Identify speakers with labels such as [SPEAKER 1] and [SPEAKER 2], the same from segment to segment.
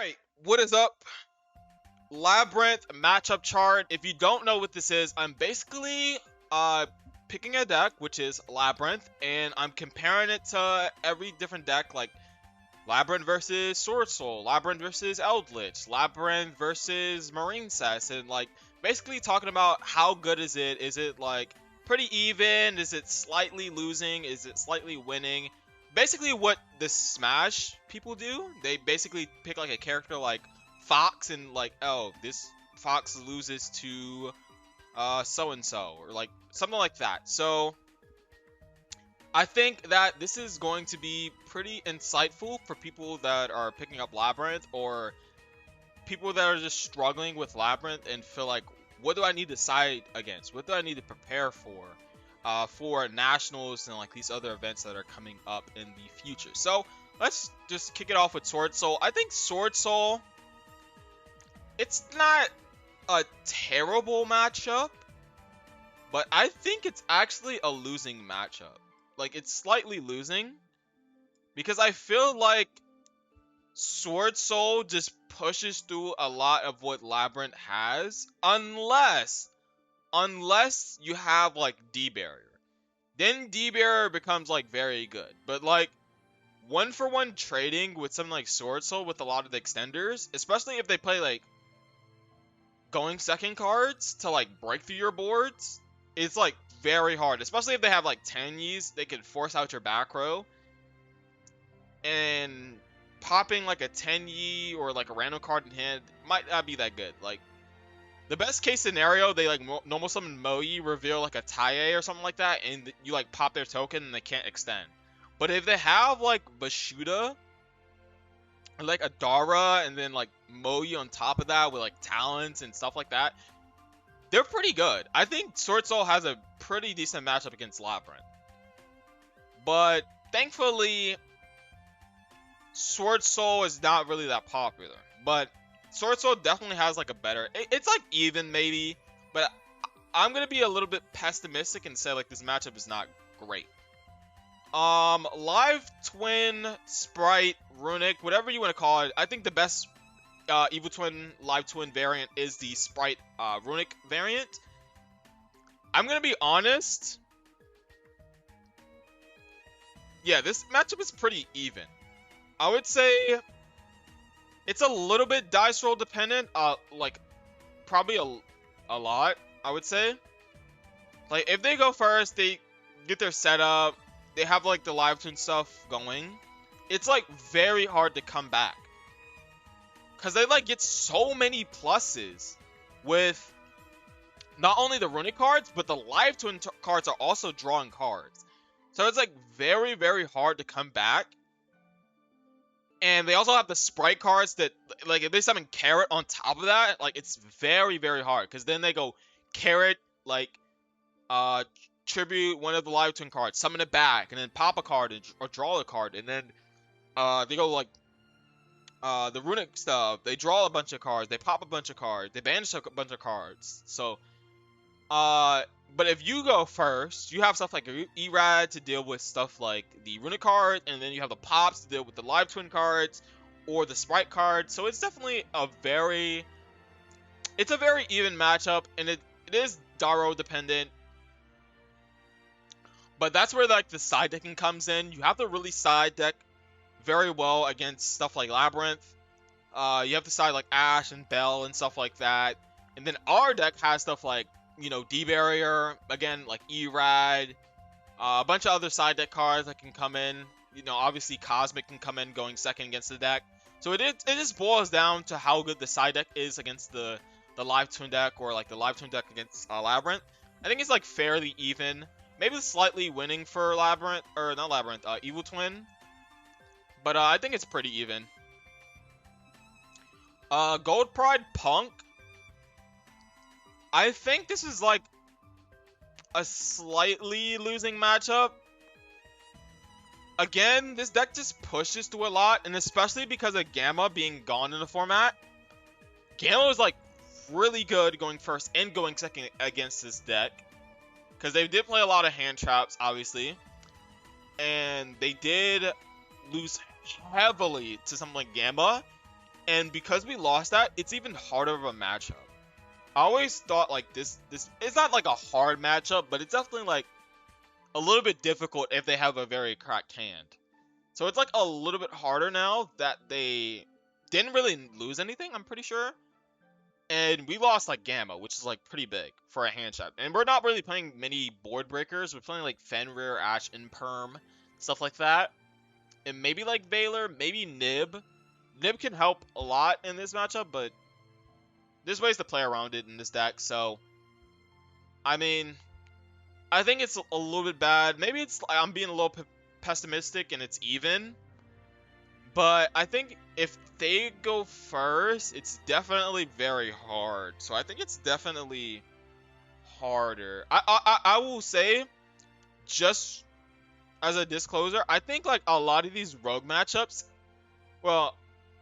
[SPEAKER 1] Alright, what is up? Labrynth matchup chart. If you don't know what this is, I'm basically picking a deck, which is Labrynth, and I'm comparing it to every different deck, like Labrynth versus Sword Soul, Labrynth versus Eldritch, Labrynth versus Marine Cess, and like basically talking about how good is it? Is it like pretty even? Is it slightly losing? Is it slightly winning? Basically what the Smash people do, they basically pick like a character like Fox and like, oh, this Fox loses to so and so, or like something like that. So I think that this is going to be pretty insightful for people that are picking up Labrynth, or people that are just struggling with Labrynth and feel like, what do I need to side against? What do I need to prepare for nationals and like these other events that are coming up in the future? So let's just kick it off with Sword Soul. I think Sword Soul, it's not a terrible matchup, but I think it's actually a losing matchup. Like, it's slightly losing because I feel like Sword Soul just pushes through a lot of what Labrynth has, unless you have like D barrier. Then D barrier becomes like very good. But like 1-for-1 trading with something like Sword Soul with a lot of the extenders, especially if they play like going second cards to like break through your boards, it's like very hard. Especially if they have like 10 Ys, they could force out your back row. And popping like a 10 Yi or like a random card in hand might not be that good. Like, the best case scenario, they like normal summon Moe, reveal like a Taie or something like that, and you like pop their token and they can't extend. But if they have like Bashuda, or like Adara, and then like Moe on top of that with like talents and stuff like that, they're pretty good. I think Sword Soul has a pretty decent matchup against Labrynth. But thankfully, Sword Soul is not really that popular. But Sword Soul definitely has like a better, it's like even maybe, but I'm gonna be a little bit pessimistic and say like this matchup is not great. Live Twin, Sprite, Runic, whatever you want to call it, I think the best Evil Twin, Live Twin variant is the Sprite Runic variant. I'm gonna be honest, yeah, this matchup is pretty even. I would say it's a little bit dice roll dependent, like probably a lot, I would say. Like, if they go first, they get their setup, they have like the live twin stuff going, it's like very hard to come back. Cause they like get so many pluses with not only the runic cards, but the live twin cards are also drawing cards. So it's like very, very hard to come back. And they also have the Sprite cards that, like, if they summon Carrot on top of that, like, it's very, very hard. Because then they go Carrot, like, tribute one of the live twin cards, summon it back, and then pop a card or draw a card. And then they go, like, the runic stuff, they draw a bunch of cards, they pop a bunch of cards, they banish a bunch of cards. So, but if you go first, you have stuff like Erad to deal with stuff like the runic card, and then you have the pops to deal with the live twin cards or the sprite cards. So it's definitely a very even matchup, and it is Daro dependent. But that's where like the side decking comes in. You have to really side deck very well against stuff like Labrynth. You have to side like Ash and Bell and stuff like that. And then our deck has stuff like, you know, D-Barrier, again, like Erad, a bunch of other side deck cards that can come in. You know, obviously Cosmic can come in going second against the deck. So it just boils down to how good the side deck is against the live twin deck, or like the live twin deck against Labrynth. I think it's like fairly even. Maybe slightly winning for Labrynth, or not Labrynth, Evil Twin. But I think it's pretty even. Gold Pride Punk. I think this is like a slightly losing matchup. Again, this deck just pushes through a lot, and especially because of Gamma being gone in the format. Gamma was like really good going first and going second against this deck, because they did play a lot of hand traps, obviously, and they did lose heavily to something like Gamma. And because we lost that, it's even harder of a matchup. I always thought like this it's not like a hard matchup, but it's definitely like a little bit difficult if they have a very cracked hand. So it's like a little bit harder now that they didn't really lose anything, I'm pretty sure. And we lost like Gamma, which is like pretty big for a hand shot. And we're not really playing many board breakers. We're playing like Fenrir, Ash, Imperm, stuff like that. And maybe like Valor, maybe Nib. Nib can help a lot in this matchup, but there's ways to play around it in this deck. So, I mean, I think it's a little bit bad. Maybe it's I'm being a little pessimistic and it's even. But I think if they go first, it's definitely very hard. So I think it's definitely harder. I will say, just as a disclosure, I think like a lot of these rogue matchups, well,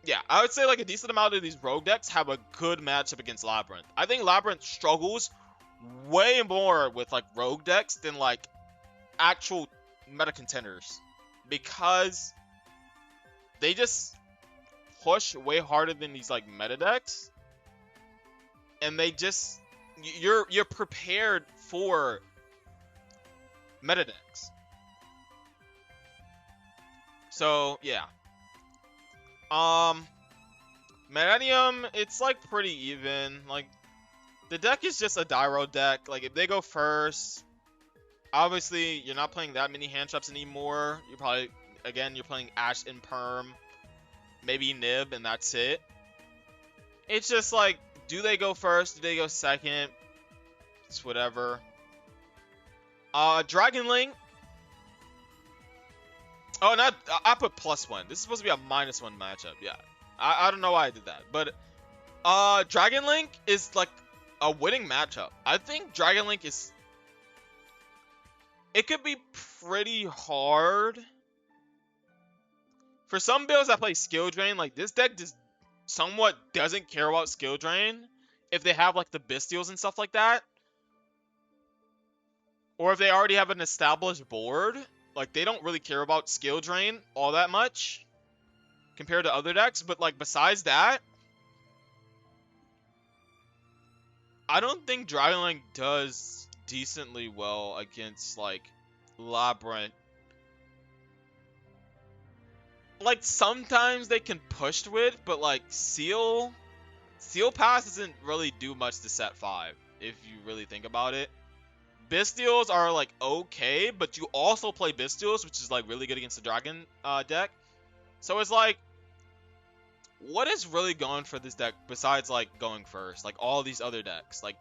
[SPEAKER 1] yeah, I would say like a decent amount of these rogue decks have a good matchup against Labrynth. I think Labrynth struggles way more with like rogue decks than like actual meta contenders because they just push way harder than these like meta decks, and they just you're prepared for meta decks. So yeah, Millennium, it's like pretty even. Like the deck is just a Dyro deck. Like if they go first, obviously you're not playing that many hand traps anymore. You're probably you're playing Ash and Perm, maybe Nib, and that's it. It's just like, do they go first? Do they go second? It's whatever. Dragon Link. Oh, not I put +1. This is supposed to be a -1 matchup. Yeah, I don't know why I did that, but Dragon Link is like a winning matchup. I think Dragon Link is. It could be pretty hard. For some builds that play skill drain, like this deck just somewhat doesn't care about skill drain if they have like the Bystials and stuff like that. Or if they already have an established board, like they don't really care about skill drain all that much compared to other decks. But like besides that, I don't think Dragon Link does decently well against like Labrynth. Like sometimes they can push with, but like Seal Pass doesn't really do much to set 5 if you really think about it. Bystials are like okay, but you also play Bystials, which is like really good against the Dragon deck. So it's like, what is really going for this deck besides like going first? Like all these other decks, like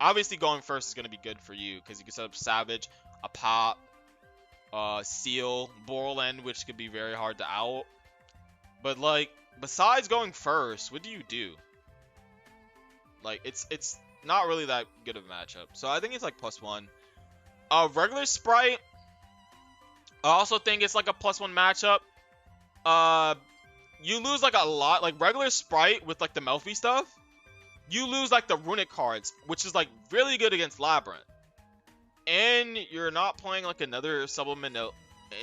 [SPEAKER 1] obviously going first is gonna be good for you because you can set up Savage, a Pop, Seal, Borland, which could be very hard to out. But like besides going first, what do you do? Like it's not really that good of a matchup. So I think it's like +1. Regular Sprite, I also think it's like a +1 matchup. You lose like a lot. Like regular Sprite with like the Melfi stuff, you lose like the runic cards, which is like really good against Labrynth. And you're not playing like another supplement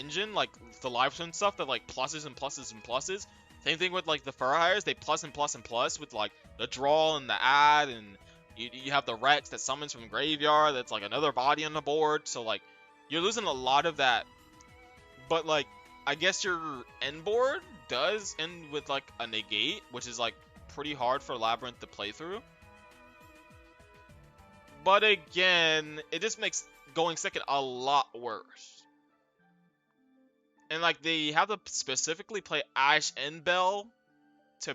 [SPEAKER 1] engine like the Livestone stuff that like pluses and pluses and pluses. Same thing with like the Fur Hires, they plus and plus and plus with like the draw and the add, and you have the Rex that summons from graveyard that's like another body on the board. So like you're losing a lot of that. But like I guess your end board does end with like a negate, which is like pretty hard for Labrynth to play through. But again, it just makes going second a lot worse. And like they have to specifically play Ash and Bell to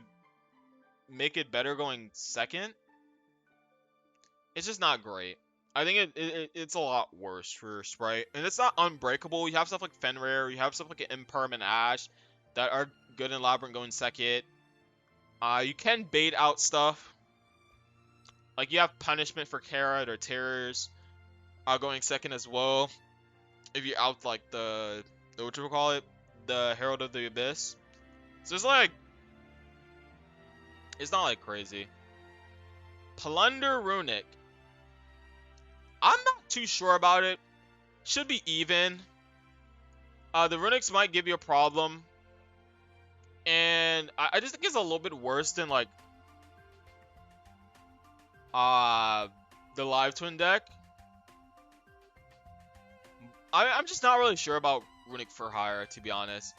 [SPEAKER 1] make it better going second. It's just not great. I think it's a lot worse for Sprite. And it's not unbreakable. You have stuff like Fenrir, you have stuff like Imperm and Ash that are good in Labrynth going second. You can bait out stuff. Like you have Punishment for Carrot or Terrors going second as well. If you out like the whatchamacallit, the Herald of the Abyss. So it's like, it's not like crazy. Plunder Runic. I'm not too sure about it. Should be even. The Runics might give you a problem. And I just think it's a little bit worse than like the Live Twin deck. I'm just not really sure about Runic for Hire, to be honest.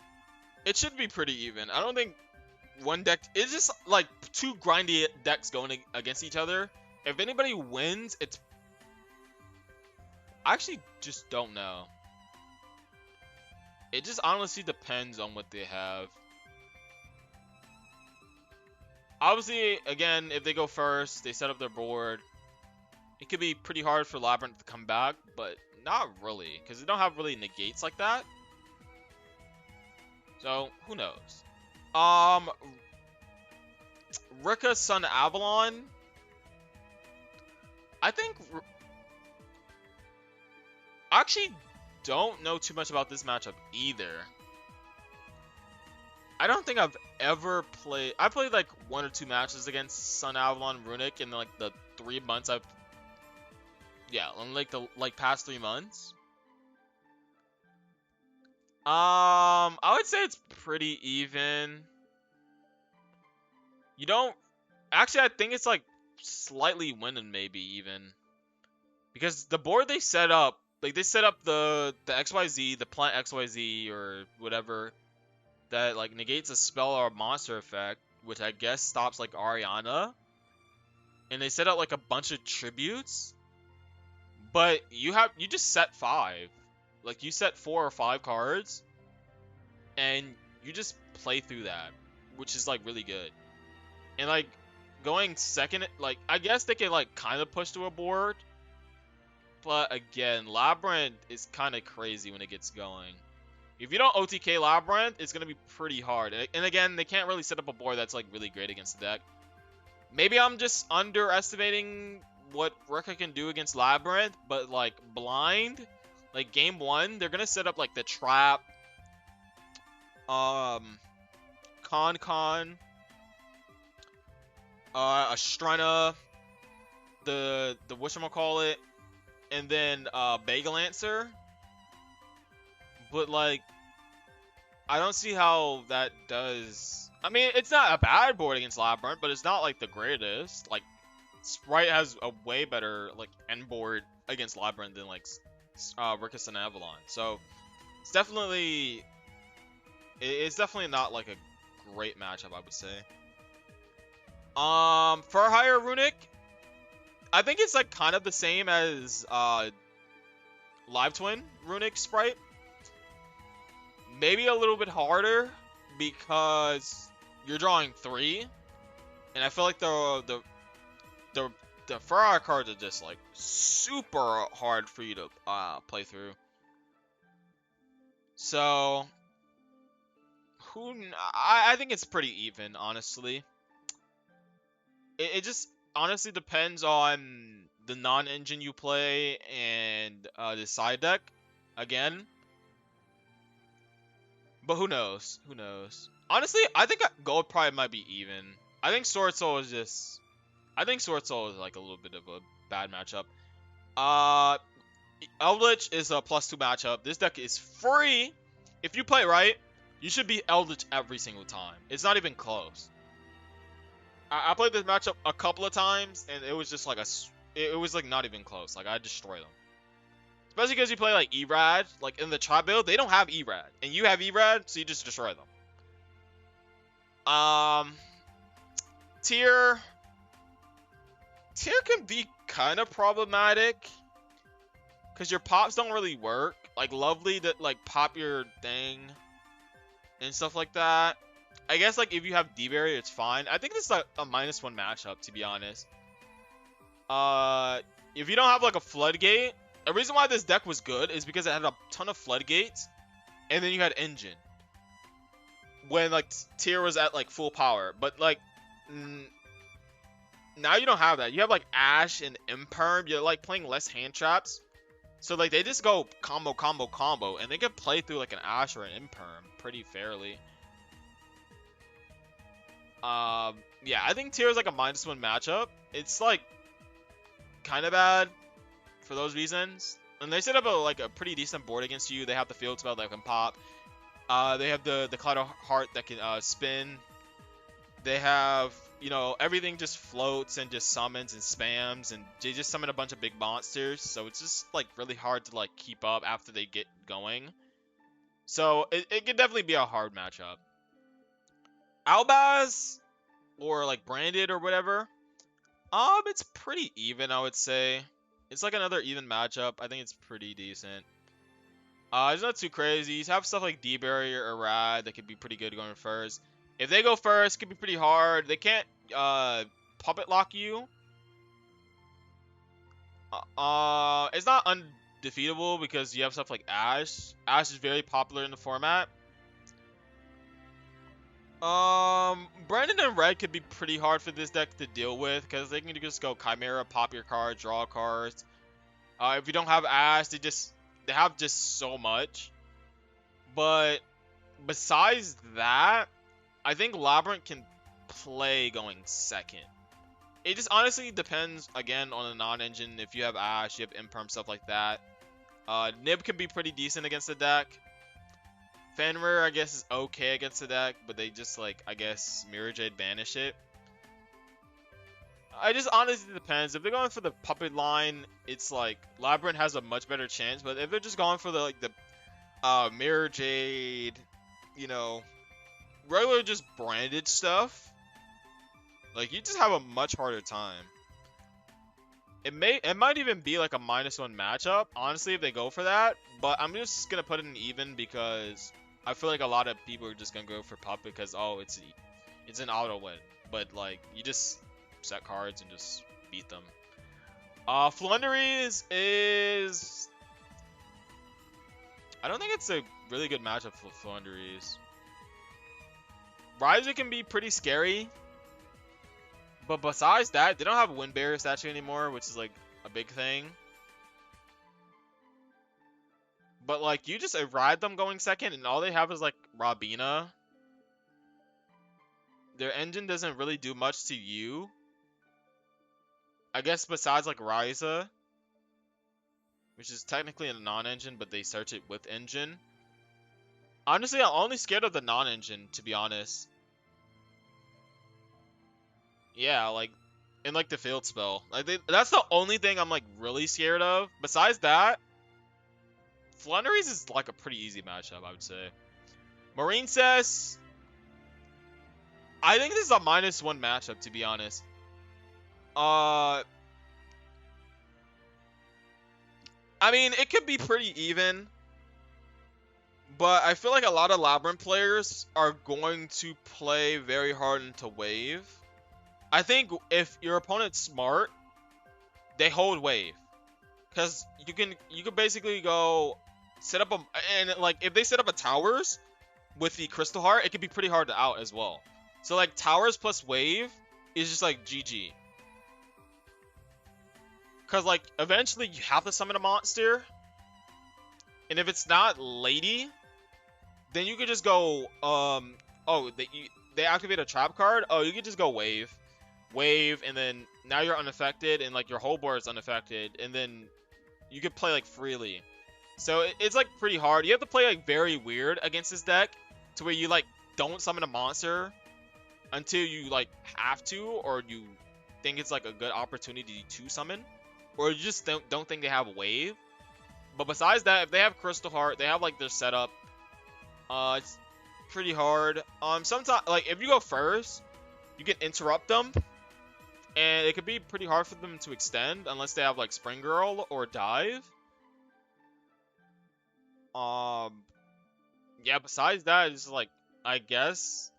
[SPEAKER 1] It should be pretty even. I don't think one deck... It's just like two grindy decks going against each other. If anybody wins, it's... I actually just don't know. It just honestly depends on what they have. Obviously, again, if they go first, they set up their board. It could be pretty hard for Labrynth to come back, but not really, because they don't have really negates like that. So, who knows? Rika Sun Avalon. I think... I actually don't know too much about this matchup either. I don't think I've ever played... I played like 1 or 2 matches against Sun Avalon Runic in like the 3 months I've... Yeah, in like the past 3 months. I would say it's pretty even. You don't... Actually, I think it's like slightly winning maybe even. Because the board they set up, like they set up the XYZ, the plant XYZ or whatever, that like negates a spell or a monster effect, which I guess stops like Ariana. And they set up like a bunch of tributes. But you just set 5. Like you set 4 or 5 cards. And you just play through that, which is like really good. And like going second, like I guess they can like kind of push to a board. But again, Labrynth is kind of crazy when it gets going. If you don't OTK Labrynth, it's going to be pretty hard. And again, they can't really set up a board that's like really great against the deck. Maybe I'm just underestimating what Rika can do against Labrynth, but like blind, like game 1, they're going to set up like the trap, Con, Astrena, the whatchamacallit, and then Bagelancer. But like, I don't see how that does. I mean, it's not a bad board against Labrynth, but it's not like the greatest. Like, Sprite has a way better like end board against Labrynth than like Rika Sun Avalon. So it's definitely not like a great matchup, I would say. For Hire Runic, I think it's like kind of the same as Live Twin Runic Sprite. Maybe a little bit harder because you're drawing 3, and I feel like the Fire cards are just like super hard for you to play through. So I think it's pretty even, honestly. It just honestly depends on the non-engine you play and the side deck again. But who knows? Who knows? Honestly, I think Gold probably might be even. I think Sword Soul is just... I think Sword Soul is like a little bit of a bad matchup. Eldritch is a +2 matchup. This deck is free. If you play right, you should be Eldritch every single time. It's not even close. I played this matchup a couple of times, and it was just like it was like not even close. Like I destroy them. Especially because you play like Erad, like in the trap build, they don't have Erad, and you have Erad, so you just destroy them. Tier can be kind of problematic because your pops don't really work. Like Lovely that like pop your thing and stuff like that. I guess like if you have D-Barrier, it's fine. I think this is like a -1 matchup, to be honest. If you don't have like a Floodgate, the reason why this deck was good is because it had a ton of Floodgates, and then you had Engine when like Tier was at like full power. But like now you don't have that. You have like Ash and Imperm. You're like playing less hand traps, so like they just go combo, and they can play through like an Ash or an Imperm pretty fairly. Yeah, I think Tier is like a -1 matchup. It's like kind of bad for those reasons. And they set up a pretty decent board against you. They have the field spell that can pop. They have the Cloud of Heart that can spin. They have, everything just floats and just summons and spams, and they just summon a bunch of big monsters. So it's just like really hard to like keep up after they get going. So it could definitely be a hard matchup. Albaz or like Branded or whatever. It's pretty even, I would say. It's like another even matchup. I think it's pretty decent. It's not too crazy. You have stuff like D-Barrier or Rad that could be pretty good going first. If they go first, it could be pretty hard. They can't puppet lock you. It's not undefeatable because you have stuff like Ash. Ash is very popular in the format. Brandon and Red could be pretty hard for this deck to deal with because they can just go Chimera, pop your card, draw cards. If you don't have Ash, they have just so much. But besides that, I think Labrynth can play going second. It just honestly depends, again, on the non-engine. If you have Ash, you have Imperm, stuff like that. Nib can be pretty decent against the deck. Fenrir, I guess, is okay against the deck, but they just, like, I guess, Mirror Jade banish it. I just honestly depends. If they're going for the puppet line, it's like Labrynth has a much better chance. But if they're just going for the Mirror Jade, regular just branded stuff, like you just have a much harder time. It might even be like a -1 matchup, honestly, if they go for that. But I'm just gonna put it in even because I feel like a lot of people are just gonna go for puppet because it's an auto win. But like you just set cards and just beat them. Flunderies is... I don't think it's a really good matchup for Flunderies. Riser can be pretty scary. But besides that, they don't have a Wind Barrier statue anymore, which is like a big thing. But like you just ride them going second and all they have is like Rabina. Their engine doesn't really do much to you. I guess besides like Ryza, which is technically a non-engine, but they search it with engine. Honestly, I'm only scared of the non-engine, to be honest. Yeah, like, in like the field spell. Like that's the only thing I'm like really scared of. Besides that, Flunderies is like a pretty easy matchup, I would say. Marine Cess, I think this is a -1 matchup, to be honest. I mean, it could be pretty even, but I feel like a lot of Labrynth players are going to play very hard into wave. I think if your opponent's smart, they hold wave, because you can basically go set up and like if they set up a towers with the Crystal Heart, it could be pretty hard to out as well. So like towers plus wave is just like GG. Because, like, eventually you have to summon a monster. And if it's not Lady, then you could just go, they activate a trap card. Oh, you could just go Wave. Wave, and then now you're unaffected, and, like, your whole board is unaffected. And then you could play, like, freely. So it's, like, pretty hard. You have to play, like, very weird against this deck to where you, like, don't summon a monster until you, like, have to, or you think it's, like, a good opportunity to summon. Or you just don't think they have wave. But besides that, if they have Crystal Heart, they have like their setup. It's pretty hard. Sometimes like if you go first, you can interrupt them, and it could be pretty hard for them to extend unless they have like Spring Girl or Dive. Yeah. Besides that, it's like I guess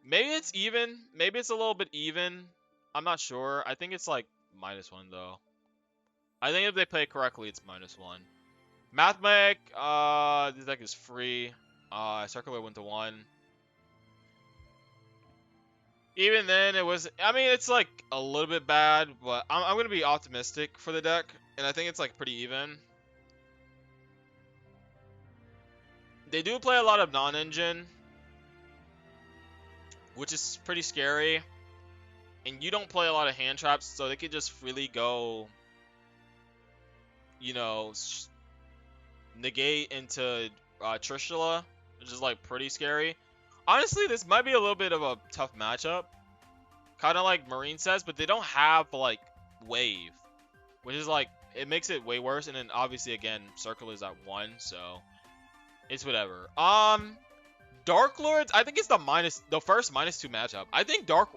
[SPEAKER 1] maybe it's even. Maybe it's a little bit even. I'm not sure. I think it's like -1 though. I think if they play correctly, it's -1. Mathmech, this deck is free. Circular went to 1. Even then, it was. I mean, it's like a little bit bad, but I'm gonna be optimistic for the deck, and I think it's like pretty even. They do play a lot of non-engine, which is pretty scary. And you don't play a lot of hand traps, so they could just freely go, negate into Trishula, which is like pretty scary. Honestly, this might be a little bit of a tough matchup, kind of like Marine says, but they don't have like Wave, which is like it makes it way worse. And then obviously again, Circle is at 1, so it's whatever. Dark Lords, I think it's the first -2 matchup. I think not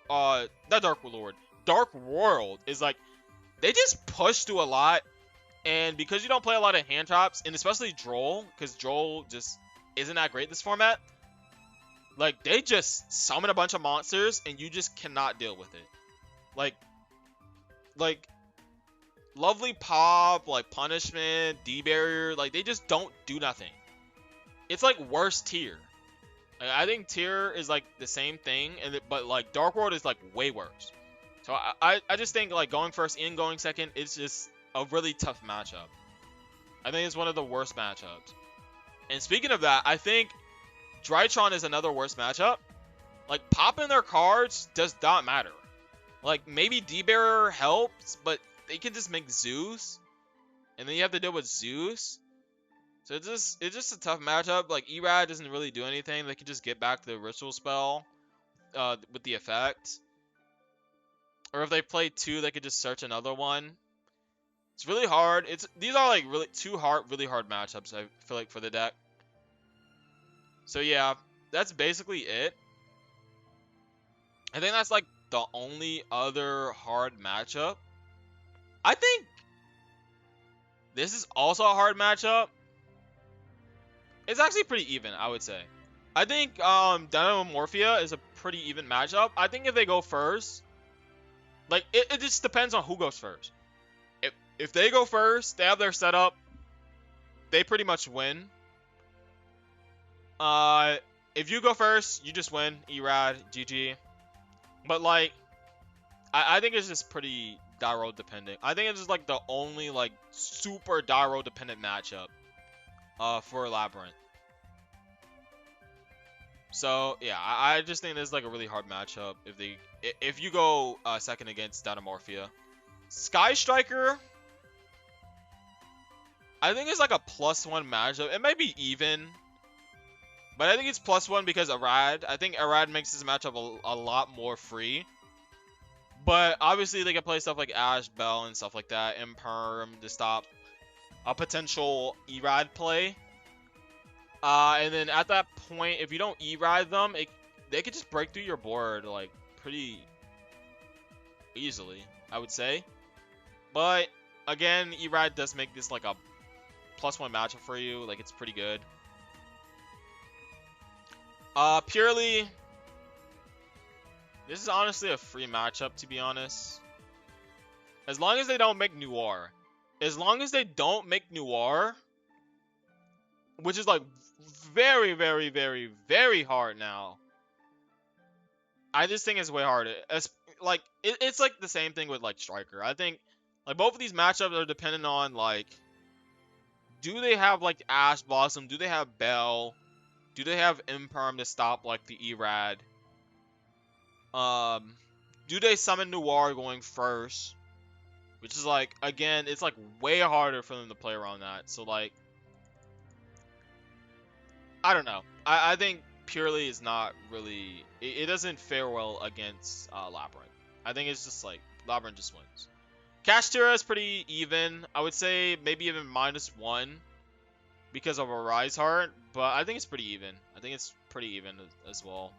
[SPEAKER 1] Dark Lord, Dark World is like they just push through a lot, and because you don't play a lot of hand traps, and especially Droll, because Droll just isn't that great this format. Like they just summon a bunch of monsters, and you just cannot deal with it. Like Lovely Pop, like Punishment, D-Barrier, like they just don't do nothing. It's like worse tier. Like, I think tier is like the same thing, but like Dark World is like way worse. So I just think like going first and going second is just a really tough matchup. I think it's one of the worst matchups. And speaking of that, I think Drytron is another worst matchup. Like popping their cards does not matter. Like maybe D-Bearer helps, but they can just make Zeus, and then you have to deal with Zeus. So it's just a tough matchup. Like Erad doesn't really do anything. They can just get back the ritual spell with the effect. Or if they play 2, they could just search another one. It's really hard. These are like really really hard matchups, I feel like, for the deck. So yeah, that's basically it. I think that's like the only other hard matchup. I think this is also a hard matchup. It's actually pretty even, I would say. I think Dynamorphia is a pretty even matchup. I think if they go first, like it just depends on who goes first. If they go first, they have their setup, they pretty much win. If you go first, you just win. Erad, GG. But like, I think it's just pretty Dyro dependent. I think it's just like the only like super Dyro dependent matchup for Labrynth. So yeah, I just think this is like a really hard matchup if you go second against Dynamorphia. Sky Striker, I think it's like a +1 matchup. It might be even, but I think it's +1 because Erad. I think Erad makes this matchup a lot more free. But obviously they can play stuff like Ash, Bell, and stuff like that, Imperm to stop a potential Erad play. And then at that point, if you don't Erad them, they could just break through your board like pretty easily, I would say. But again, Erad does make this like a +1 matchup for you. Like it's pretty good. Purely, this is honestly a free matchup, to be honest. As long as they don't make Noir. As long as they don't make Noir, which is like very, very, very, very hard now. I just think it's way harder. Like it's like the same thing with like Striker. I think like both of these matchups are dependent on like, do they have like Ash Blossom? Do they have Bell? Do they have Imperm to stop like the Erad? Do they summon Noir going first? Which is like, again, it's like way harder for them to play around that. So like, I don't know. I think Purely is not really, it doesn't fare well against Labrynth. I think it's just like, Labrynth just wins. Kashtira is pretty even. I would say maybe even -1 because of a Rise Heart, but I think it's pretty even. I think it's pretty even as well.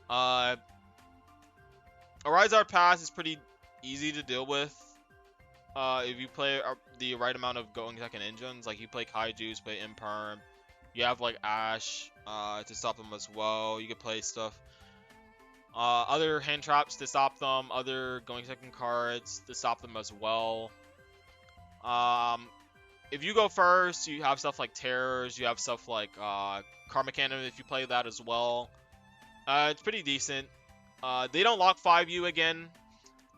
[SPEAKER 1] A Rise Heart pass is pretty easy to deal with. If you play the right amount of going second engines, like you play Kaijus, play Imperm, you have like Ash to stop them as well. You could play stuff, other hand traps to stop them, other going second cards to stop them as well. If you go first, you have stuff like Terrors, you have stuff like Karma Cannon if you play that as well. It's pretty decent. They don't lock 5 you again.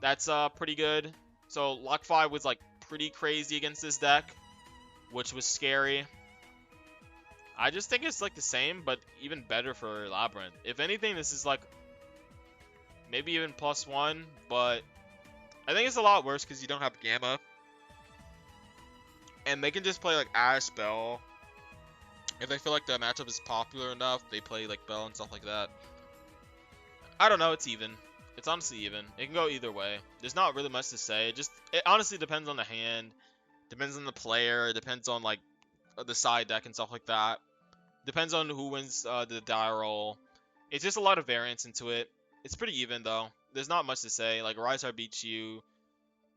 [SPEAKER 1] That's pretty good. So lock 5 was like pretty crazy against this deck, which was scary. I just think it's like the same, but even better for Labrynth. If anything, this is like maybe even +1, but I think it's a lot worse because you don't have Gamma. And they can just play like Ash, Bell, If they feel like the matchup is popular enough, they play like Bell and stuff like that. I don't know, it's even. It's honestly even. It can go either way. There's not really much to say. It honestly depends on the hand, depends on the player, it depends on like the side deck and stuff like that. Depends on who wins the die roll. It's just a lot of variance into it. It's pretty even though. There's not much to say. Like Rysar beats you.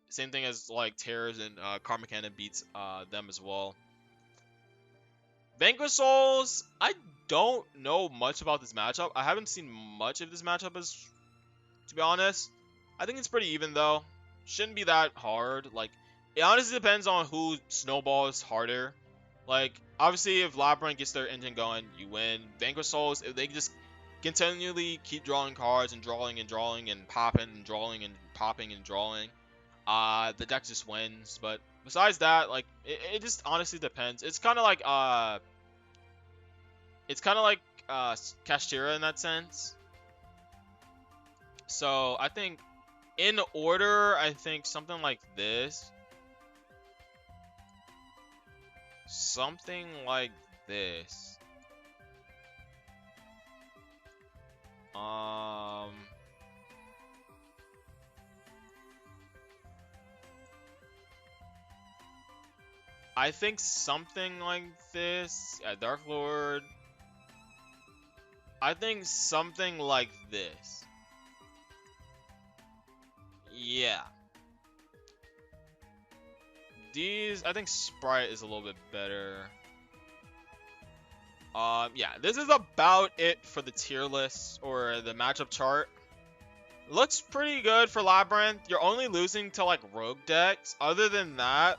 [SPEAKER 1] Same thing as like Terrors and Karma Cannon beats them as well. Vanquish Souls, I don't know much about this matchup. I haven't seen much of this matchup to be honest. I think it's pretty even though. Shouldn't be that hard. Like, it honestly depends on who snowballs harder. Like, obviously, if Labrynth gets their engine going, you win. Vanquish Souls, if they just continually keep drawing cards and drawing and drawing and popping and drawing and popping and drawing, the deck just wins. But besides that, like, it just honestly depends. It's kind of like Kashtira in that sense. So I think in order, I think something like this. Something like this. I think something like this. Yeah, Dark Lord. I think something like this. Yeah. I think Sprite is a little bit better. Yeah, this is about it for the tier list or the matchup chart. Looks pretty good for Labrynth. You're only losing to like rogue decks. Other than that,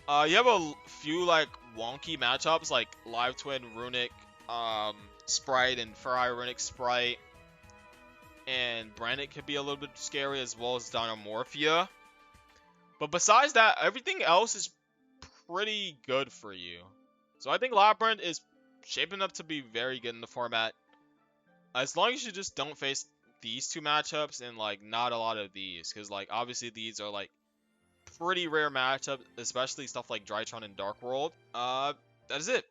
[SPEAKER 1] you have a few like wonky matchups like Live Twin, Runic, Sprite, and Furry Runic Sprite. And Brandic could be a little bit scary as well as Dynamorphia. But besides that, everything else is pretty good for you. So I think Labrynth is shaping up to be very good in the format. As long as you just don't face these two matchups and like not a lot of these. Because like obviously these are like pretty rare matchups, especially stuff like Drytron and Dark World. That is it.